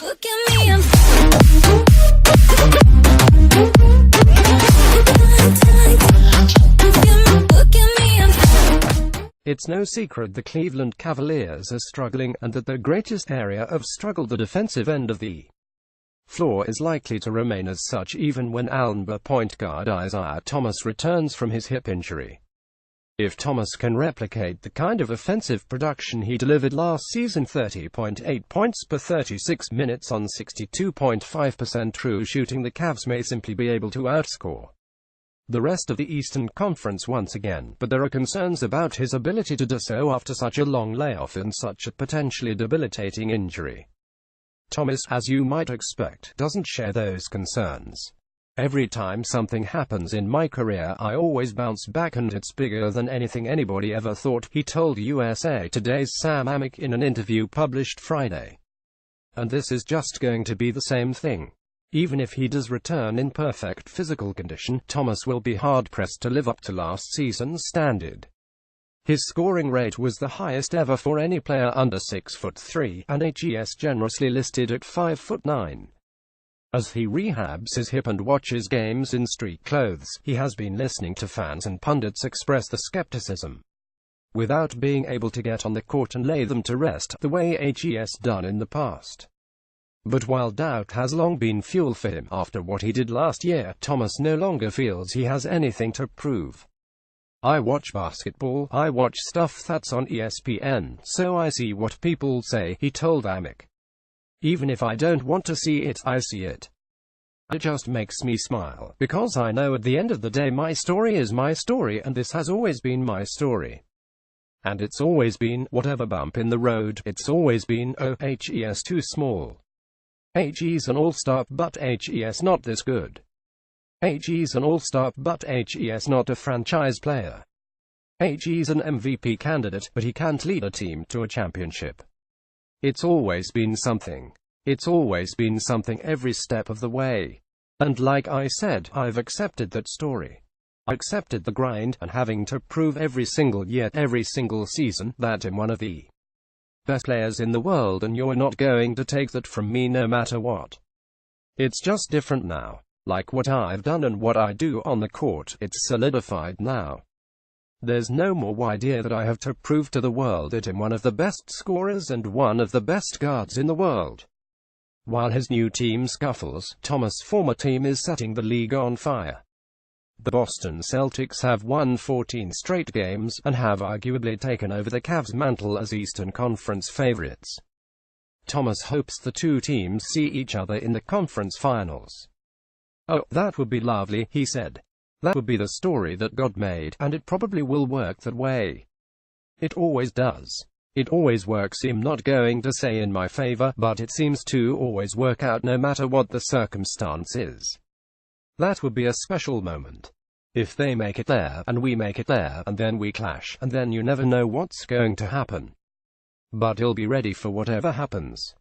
Look at me, I'm It's no secret the Cleveland Cavaliers are struggling, and that their greatest area of struggle, the defensive end of the floor, is likely to remain as such even when AllNBA point guard Isaiah Thomas returns from his hip injury. If Thomas can replicate the kind of offensive production he delivered last season, 30.8 points per 36 minutes on 62.5% true shooting, the Cavs may simply be able to outscore the rest of the Eastern Conference once again, but there are concerns about his ability to do so after such a long layoff and such a potentially debilitating injury. Thomas, as you might expect, doesn't share those concerns. "Every time something happens in my career, I always bounce back, and it's bigger than anything anybody ever thought," he told USA Today's Sam Amick in an interview published Friday. "And this is just going to be the same thing. Even if he does return in perfect physical condition, Thomas will be hard-pressed to live up to last season's standard." His scoring rate was the highest ever for any player under 6'3", and HES generously listed at 5'9". As he rehabs his hip and watches games in street clothes, he has been listening to fans and pundits express the skepticism, without being able to get on the court and lay them to rest, the way HES done in the past. But while doubt has long been fuel for him after what he did last year, Thomas no longer feels he has anything to prove. "I watch basketball, I watch stuff that's on ESPN, so I see what people say," he told Amick. "Even if I don't want to see it, I see it. It just makes me smile, because I know at the end of the day my story is my story, and this has always been my story. And it's always been, whatever bump in the road, it's always been, oh, HES too small. HE's an all-star, but HE's not this good. HE's an all-star, but HE's not a franchise player. HE's an MVP candidate, but he can't lead a team to a championship. It's always been something. It's always been something every step of the way. And like I said, I've accepted that story. I accepted the grind, and having to prove every single year, every single season, that I'm one of the best players in the world, and you're not going to take that from me no matter what. It's just different now. Like what I've done and what I do on the court, it's solidified now. There's no more idea that I have to prove to the world that I'm one of the best scorers and one of the best guards in the world." While his new team scuffles, Thomas' former team is setting the league on fire. The Boston Celtics have won 14 straight games, and have arguably taken over the Cavs' mantle as Eastern Conference favorites. Thomas hopes the two teams see each other in the conference finals. "Oh, that would be lovely," he said. "That would be the story that God made, and it probably will work that way. It always does. It always works. I'm not going to say in my favor, but it seems to always work out no matter what the circumstance is. That would be a special moment. If they make it there, and we make it there, and then we clash, and then you never know what's going to happen. But you'll be ready for whatever happens."